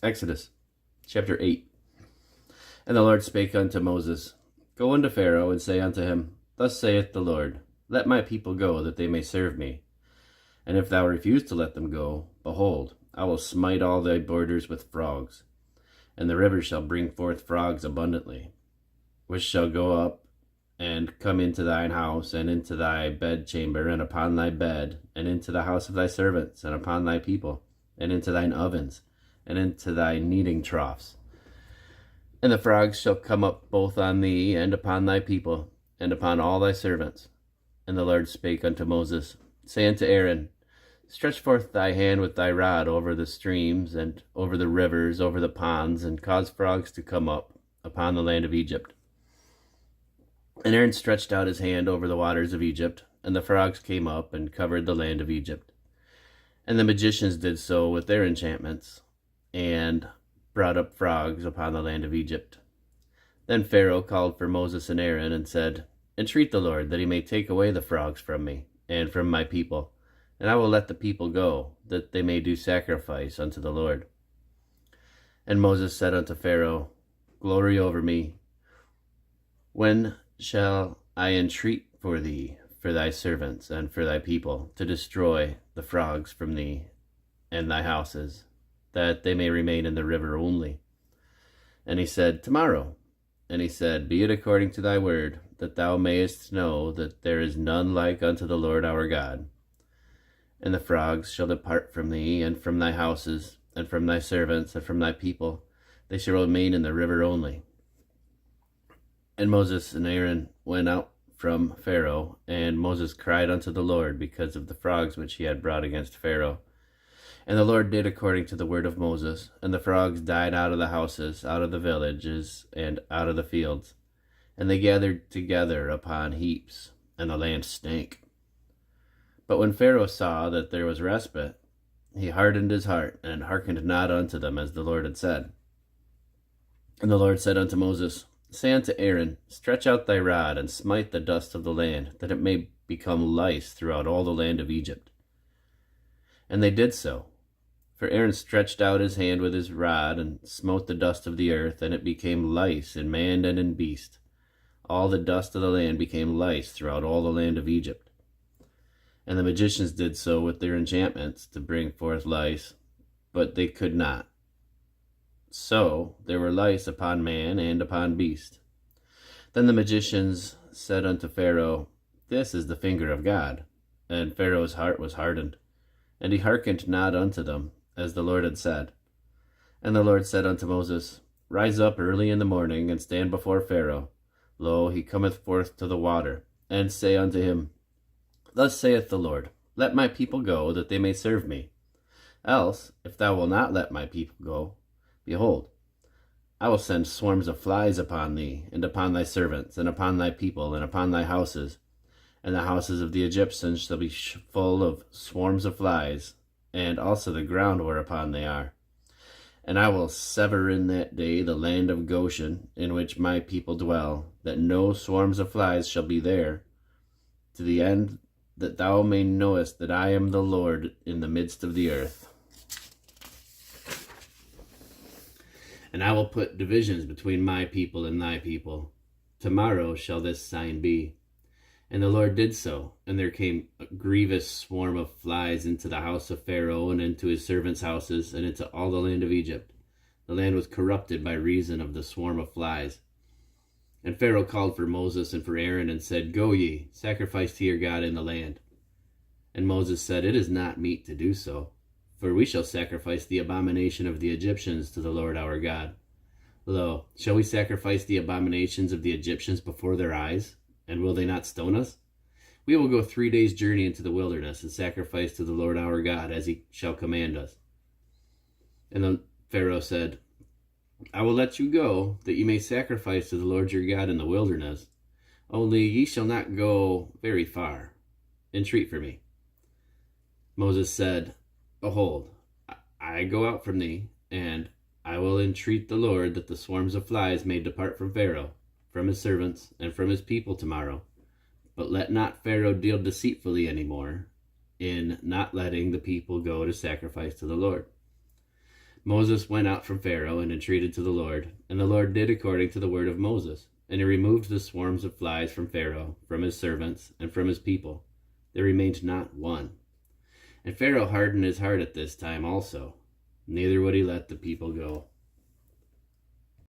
Exodus chapter 8. And the Lord spake unto Moses, Go unto Pharaoh, and say unto him, Thus saith the Lord, Let my people go, that they may serve me. And if thou refuse to let them go, behold, I will smite all thy borders with frogs, and the rivers shall bring forth frogs abundantly, which shall go up and come into thine house, and into thy bedchamber, and upon thy bed, and into the house of thy servants, and upon thy people, and into thine ovens, and into thy kneading troughs. And the frogs shall come up both on thee, and upon thy people, and upon all thy servants. And the Lord spake unto Moses, Say unto Aaron, Stretch forth thy hand with thy rod over the streams, and over the rivers, over the ponds, and cause frogs to come up upon the land of Egypt. And Aaron stretched out his hand over the waters of Egypt, and the frogs came up and covered the land of Egypt. And the magicians did so with their enchantments, and brought up frogs upon the land of Egypt. Then Pharaoh called for Moses and Aaron, and said, Entreat the Lord that he may take away the frogs from me, and from my people, and I will let the people go, that they may do sacrifice unto the Lord. And Moses said unto Pharaoh, Glory over me, when shall I entreat for thee, for thy servants, and for thy people, to destroy the frogs from thee and thy houses, that they may remain in the river only? And he said, Tomorrow. And he said, Be it according to thy word, that thou mayest know that there is none like unto the Lord our God. And the frogs shall depart from thee, and from thy houses, and from thy servants, and from thy people. They shall remain in the river only. And Moses and Aaron went out from Pharaoh, and Moses cried unto the Lord because of the frogs which he had brought against Pharaoh. And the Lord did according to the word of Moses, and the frogs died out of the houses, out of the villages, and out of the fields. And they gathered together upon heaps, and the land stank. But when Pharaoh saw that there was respite, he hardened his heart, and hearkened not unto them, as the Lord had said. And the Lord said unto Moses, Say unto Aaron, Stretch out thy rod, and smite the dust of the land, that it may become lice throughout all the land of Egypt. And they did so. For Aaron stretched out his hand with his rod, and smote the dust of the earth, and it became lice in man and in beast. All the dust of the land became lice throughout all the land of Egypt. And the magicians did so with their enchantments, to bring forth lice, but they could not. So there were lice upon man and upon beast. Then the magicians said unto Pharaoh, This is the finger of God. And Pharaoh's heart was hardened, and he hearkened not unto them, as the Lord had said. And the Lord said unto Moses, Rise up early in the morning, and stand before Pharaoh. Lo, he cometh forth to the water. And say unto him, Thus saith the Lord, Let my people go, that they may serve me. Else, if thou wilt not let my people go, behold, I will send swarms of flies upon thee, and upon thy servants, and upon thy people, and upon thy houses. And the houses of the Egyptians shall be full of swarms of flies, and also the ground whereupon they are. And I will sever in that day the land of Goshen, in which my people dwell, that no swarms of flies shall be there, to the end that thou may knowest that I am the Lord in the midst of the earth. And I will put divisions between my people and thy people. Tomorrow shall this sign be. And the Lord did so, and there came a grievous swarm of flies into the house of Pharaoh, and into his servants' houses, and into all the land of Egypt. The land was corrupted by reason of the swarm of flies. And Pharaoh called for Moses and for Aaron, and said, Go ye, sacrifice to your God in the land. And Moses said, It is not meet to do so, for we shall sacrifice the abomination of the Egyptians to the Lord our God. Lo, shall we sacrifice the abominations of the Egyptians before their eyes? And will they not stone us? We will go 3 days' journey into the wilderness, and sacrifice to the Lord our God, as he shall command us. And then Pharaoh said, I will let you go, that ye may sacrifice to the Lord your God in the wilderness. Only ye shall not go very far. Entreat for me. Moses said, Behold, I go out from thee, and I will entreat the Lord that the swarms of flies may depart from Pharaoh, from his servants, and from his people tomorrow. But let not Pharaoh deal deceitfully any more, in not letting the people go to sacrifice to the Lord. Moses went out from Pharaoh and entreated to the Lord, and the Lord did according to the word of Moses. And he removed the swarms of flies from Pharaoh, from his servants, and from his people. There remained not one. And Pharaoh hardened his heart at this time also, neither would he let the people go.